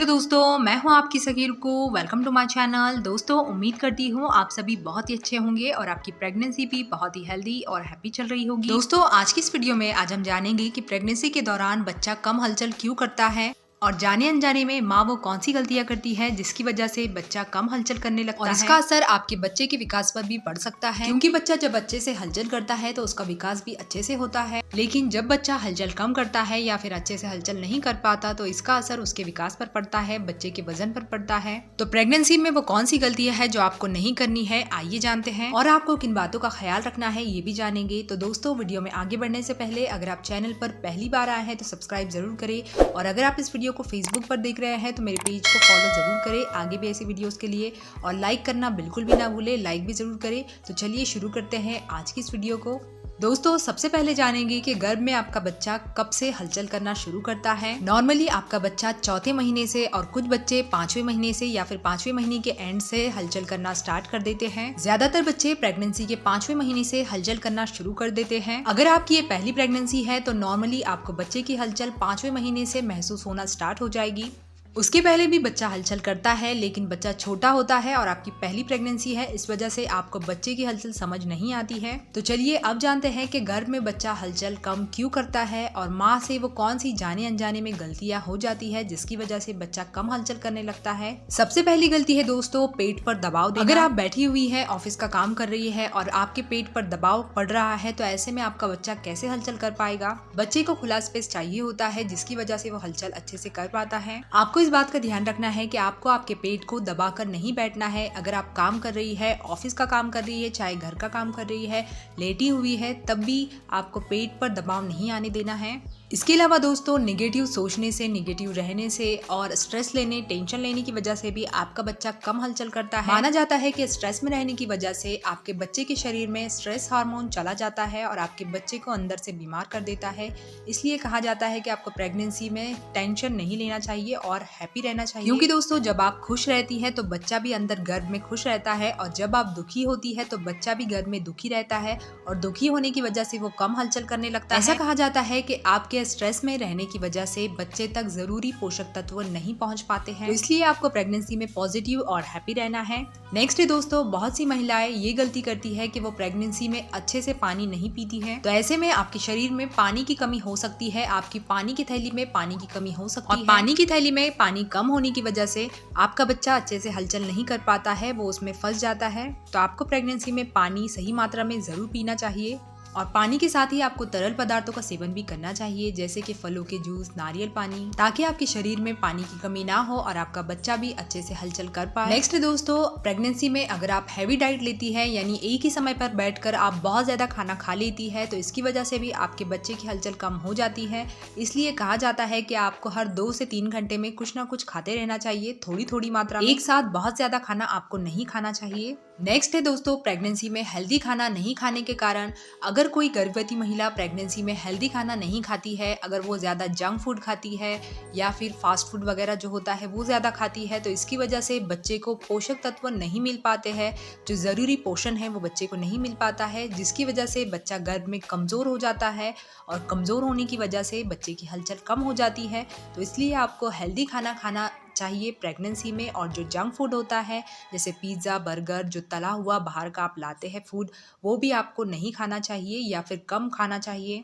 तो दोस्तों मैं हूं आपकी सकीर को। Welcome to my channel. दोस्तों उम्मीद करती हूं आप सभी बहुत ही अच्छे होंगे और आपकी प्रेगनेंसी भी बहुत ही हेल्दी और हैप्पी चल रही होगी। दोस्तों आज की इस वीडियो में आज हम जानेंगे कि प्रेगनेंसी के दौरान बच्चा कम हलचल क्यों करता है और जाने अनजाने में माँ वो कौन सी गलतियां करती है जिसकी वजह से बच्चा कम हलचल करने लगता है और इसका असर आपके बच्चे के विकास पर भी पड़ सकता है, क्योंकि बच्चा जब अच्छे से हलचल करता है तो उसका विकास भी अच्छे से होता है। लेकिन जब बच्चा हलचल कम करता है या फिर अच्छे से हलचल नहीं कर पाता तो इसका असर उसके विकास पर पड़ता है, बच्चे के वजन पर पड़ता है। तो प्रेगनेंसी में वो कौन सी गलतियां है जो आपको नहीं करनी है, आइए जानते हैं। और आपको किन बातों का ख्याल रखना है ये भी जानेंगे। तो दोस्तों वीडियो में आगे बढ़ने से पहले अगर आप चैनल पर पहली बार आए हैं तो सब्सक्राइब जरूर करें और अगर आप इस वीडियो को फेसबुक पर देख रहे हैं तो मेरे पेज को फॉलो जरूर करें आगे भी ऐसी वीडियोस के लिए, और लाइक करना बिल्कुल भी ना भूले, लाइक भी जरूर करें। तो चलिए शुरू करते हैं आज की इस वीडियो को। दोस्तों सबसे पहले जानेंगे कि गर्भ में आपका बच्चा कब से हलचल करना शुरू करता है। नॉर्मली आपका बच्चा चौथे महीने से और कुछ बच्चे 5वें महीने से या फिर 5वें महीने के एंड से हलचल करना स्टार्ट कर देते हैं। ज्यादातर बच्चे प्रेगनेंसी के 5वें महीने से हलचल करना शुरू कर देते हैं। अगर आपकी ये पहली प्रेगनेंसी है तो नॉर्मली आपको बच्चे की हलचल 5वें महीने से महसूस होना स्टार्ट हो जाएगी। उसके पहले भी बच्चा हलचल करता है लेकिन बच्चा छोटा होता है और आपकी पहली प्रेगनेंसी है, इस वजह से आपको बच्चे की हलचल समझ नहीं आती है। तो चलिए अब जानते हैं कि गर्भ में बच्चा हलचल कम क्यों करता है और माँ से वो कौन सी जाने अनजाने में गलतियां हो जाती है जिसकी वजह से बच्चा कम हलचल करने लगता है। सबसे पहली गलती है दोस्तों पेट पर दबाव देना। अगर आप बैठी हुई है, ऑफिस का काम कर रही है और आपके पेट पर दबाव पड़ रहा है तो ऐसे में आपका बच्चा कैसे हलचल कर पाएगा। बच्चे को खुला स्पेस चाहिए होता है जिसकी वजह से वो हलचल अच्छे से कर पाता है। आपको इस बात का ध्यान रखना है कि आपको आपके पेट को दबाकर नहीं बैठना है। अगर आप काम कर रही है, ऑफिस का काम कर रही है, चाहे घर का काम कर रही है, लेटी हुई है, तब भी आपको पेट पर दबाव नहीं आने देना है। इसके अलावा दोस्तों निगेटिव सोचने से, निगेटिव रहने से और स्ट्रेस लेने, टेंशन लेने की वजह से भी आपका बच्चा कम हलचल करता है। माना जाता है कि स्ट्रेस में रहने की वजह से आपके बच्चे के शरीर में स्ट्रेस हार्मोन चला जाता है और आपके बच्चे को अंदर से बीमार कर देता है। इसलिए कहा जाता है कि आपको प्रेगनेंसी में टेंशन नहीं लेना चाहिए और हैप्पी रहना चाहिए, क्योंकि दोस्तों जब आप खुश रहती है तो बच्चा भी अंदर गर्भ में खुश रहता है और जब आप दुखी होती है तो बच्चा भी गर्भ में दुखी रहता है और दुखी होने की वजह से वो कम हलचल करने लगता है। ऐसा कहा जाता है कि आपके स्ट्रेस में रहने की वजह से बच्चे तक जरूरी पोषक तत्व नहीं पहुंच पाते हैं, तो इसलिए आपको प्रेगनेंसी में पॉजिटिव और हैप्पी रहना है। नेक्स्ट है दोस्तों बहुत सी महिलाएं ये गलती करती है कि वो प्रेगनेंसी में अच्छे से पानी नहीं पीती है। तो ऐसे में आपके शरीर में पानी की कमी हो सकती है, आपकी पानी की थैली में पानी की कमी हो सकती है। पानी की थैली में पानी कम होने की वजह से आपका बच्चा अच्छे से हलचल नहीं कर पाता है, वो उसमें फंस जाता है। तो आपको प्रेगनेंसी में पानी सही मात्रा में जरूर पीना चाहिए और पानी के साथ ही आपको तरल पदार्थों का सेवन भी करना चाहिए जैसे कि फलों के जूस, नारियल पानी, ताकि आपके शरीर में पानी की कमी ना हो और आपका बच्चा भी अच्छे से हलचल कर पाए। नेक्स्ट दोस्तों प्रेगनेंसी में अगर आप हैवी डाइट लेती है यानी एक ही समय पर बैठकर आप बहुत ज्यादा खाना खा लेती है तो इसकी वजह से भी आपके बच्चे की हलचल कम हो जाती है। इसलिए कहा जाता है कि आपको हर 2 से 3 घंटे में कुछ ना कुछ खाते रहना चाहिए, थोड़ी थोड़ी मात्रा में, एक साथ बहुत ज्यादा खाना आपको नहीं खाना चाहिए। नेक्स्ट है दोस्तों प्रेगनेंसी में हेल्दी खाना नहीं खाने के कारण, अगर कोई गर्भवती महिला प्रेगनेंसी में हेल्दी खाना नहीं खाती है, अगर वो ज़्यादा जंक फूड खाती है या फिर फास्ट फूड वगैरह जो होता है वो ज़्यादा खाती है तो इसकी वजह से बच्चे को पोषक तत्व नहीं मिल पाते हैं, जो ज़रूरी पोषण है वो बच्चे को नहीं मिल पाता है, जिसकी वजह से बच्चा गर्भ में कमज़ोर हो जाता है और कमज़ोर होने की वजह से बच्चे की हलचल कम हो जाती है। तो इसलिए आपको हेल्दी खाना खाना चाहिए प्रेगनेंसी में, और जो जंक फूड होता है जैसे पिज्ज़ा, बर्गर, जो तला हुआ बाहर का आप लाते हैं फूड, वो भी आपको नहीं खाना चाहिए या फिर कम खाना चाहिए।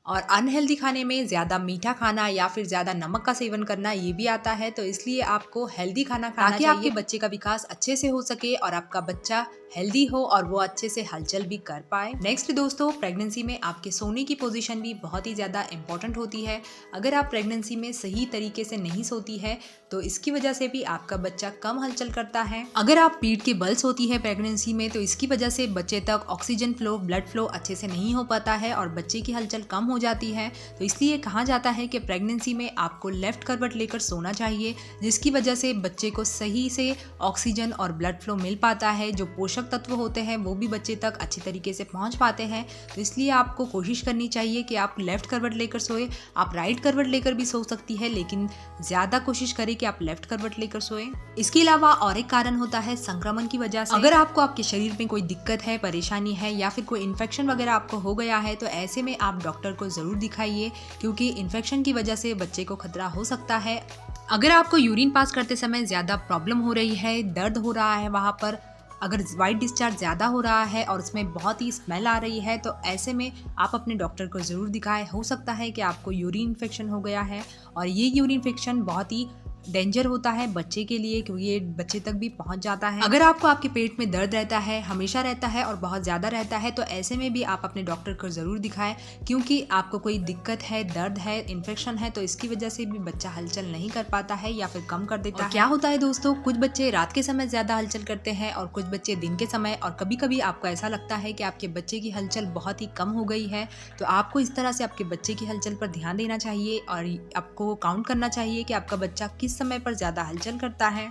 और अनहेल्दी खाने में ज़्यादा मीठा खाना या फिर ज़्यादा नमक का सेवन करना ये भी आता है। तो इसलिए आपको हेल्दी खाना खाना ताकि आपके बच्चे का विकास अच्छे से हो सके और आपका बच्चा हेल्दी हो और वो अच्छे से हलचल भी कर पाए। नेक्स्ट दोस्तों प्रेगनेंसी में आपके सोने की पोजीशन भी बहुत ही ज़्यादा इंपॉर्टेंट होती है। अगर आप प्रेगनेंसी में सही तरीके से नहीं सोती है तो इसकी वजह से भी आपका बच्चा कम हलचल करता है। अगर आप पीठ के बल सोती है प्रेगनेंसी में तो इसकी वजह से बच्चे तक ऑक्सीजन फ्लो, ब्लड फ्लो अच्छे से नहीं हो पाता है और बच्चे की हलचल कम हो जाती है। तो इसलिए कहा जाता है कि प्रेगनेंसी में आपको लेफ्ट करवट लेकर सोना चाहिए, जिसकी वजह से बच्चे को सही से ऑक्सीजन और ब्लड फ्लो मिल पाता है, जो पोषक तत्व होते हैं वो भी बच्चे तक अच्छी तरीके से पहुंच पाते हैं। तो इसलिए आपको कोशिश करनी चाहिए कि आप लेफ्ट करवट लेकर सोए। आप राइट करवट लेकर भी सो सकती है लेकिन ज़्यादा कोशिश करें कि आप लेफ्ट करवट लेकर सोए। इसके अलावा और एक कारण होता है संक्रमण की वजह से। अगर आपको आपके शरीर में कोई दिक्कत है, परेशानी है या फिर कोई इन्फेक्शन वगैरह आपको हो गया है तो ऐसे में आप डॉक्टर को ज़रूर दिखाइए, क्योंकि इन्फेक्शन की वजह से बच्चे को खतरा हो सकता है अगर आपको यूरिन पास करते समय ज़्यादा प्रॉब्लम हो रही है, दर्द हो रहा है वहाँ पर, अगर वाइट डिस्चार्ज ज़्यादा हो रहा है और उसमें बहुत ही स्मेल आ रही है, तो ऐसे में आप अपने डॉक्टर को ज़रूर दिखाएं। हो सकता है कि आपको यूरिन इन्फेक्शन हो गया है और ये यूरिन इन्फेक्शन बहुत ही डेंजर होता है बच्चे के लिए, क्योंकि ये बच्चे तक भी पहुंच जाता है। अगर आपको आपके पेट में दर्द रहता है, हमेशा रहता है और बहुत ज़्यादा रहता है, तो ऐसे में भी आप अपने डॉक्टर को ज़रूर दिखाएं, क्योंकि आपको कोई दिक्कत है, दर्द है, इन्फेक्शन है, तो इसकी वजह से भी बच्चा हलचल नहीं कर पाता है या फिर कम कर देता है। क्या होता है दोस्तों, कुछ बच्चे रात के समय ज़्यादा हलचल करते हैं और कुछ बच्चे दिन के समय, और कभी कभी आपको ऐसा लगता है कि आपके बच्चे की हलचल बहुत ही कम हो गई है, तो आपको इस तरह से आपके बच्चे की हलचल पर ध्यान देना चाहिए और आपको काउंट करना चाहिए कि आपका बच्चा किस समय पर ज़्यादा हलचल करता है।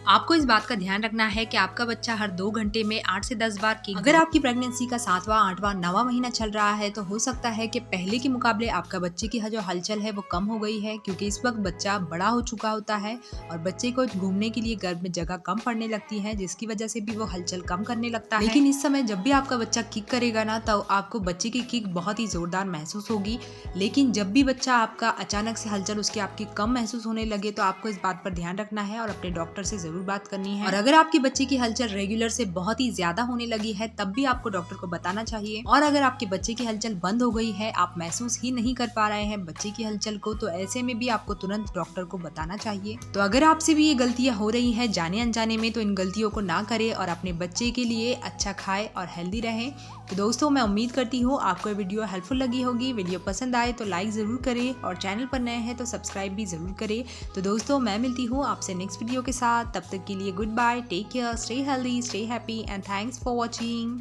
आपको इस बात का ध्यान रखना है कि आपका बच्चा हर 2 घंटे में 8 से 10 बार की, अगर आपकी प्रेगनेंसी का 7वां, 8वां, 9वां महीना चल रहा है, तो हो सकता है कि पहले के मुकाबले आपका बच्चे की जो हलचल है वो कम हो गई है, क्योंकि इस वक्त बच्चा बड़ा हो चुका होता है और बच्चे को घूमने के लिए गर्भ में जगह कम पड़ने लगती है, जिसकी वजह से भी वो हलचल कम करने लगता है। लेकिन इस समय जब भी आपका बच्चा किक करेगा ना, तो आपको बच्चे की किक बहुत ही जोरदार महसूस होगी। लेकिन जब भी बच्चा आपका अचानक से हलचल उसकी आपकी कम महसूस होने लगे, तो आपको इस बात पर ध्यान रखना है और अपने डॉक्टर से जरूर बात करनी है। और अगर आपके बच्चे की हलचल रेगुलर से बहुत ही ज्यादा होने लगी है, तब भी आपको डॉक्टर को बताना चाहिए। और अगर आपके बच्चे की हलचल बंद हो गई है, आप महसूस ही नहीं कर पा रहे हैं बच्चे की हलचल को, तो ऐसे में भी आपको तुरंत डॉक्टर को बताना चाहिए। तो अगर आपसे भी ये गलतियां हो रही है जाने अनजाने में, तो इन गलतियों को ना करें और अपने बच्चे के लिए अच्छा खाएं और हेल्दी रहें। तो दोस्तों, मैं उम्मीद करती हूँ आपको ये वीडियो हेल्पफुल लगी होगी। वीडियो पसंद आए तो लाइक ज़रूर करें और चैनल पर नए हैं तो सब्सक्राइब भी ज़रूर करें। तो दोस्तों, मैं मिलती हूँ आपसे नेक्स्ट वीडियो के साथ। तब तक के लिए good bye, take care, stay healthy, stay happy and thanks for watching.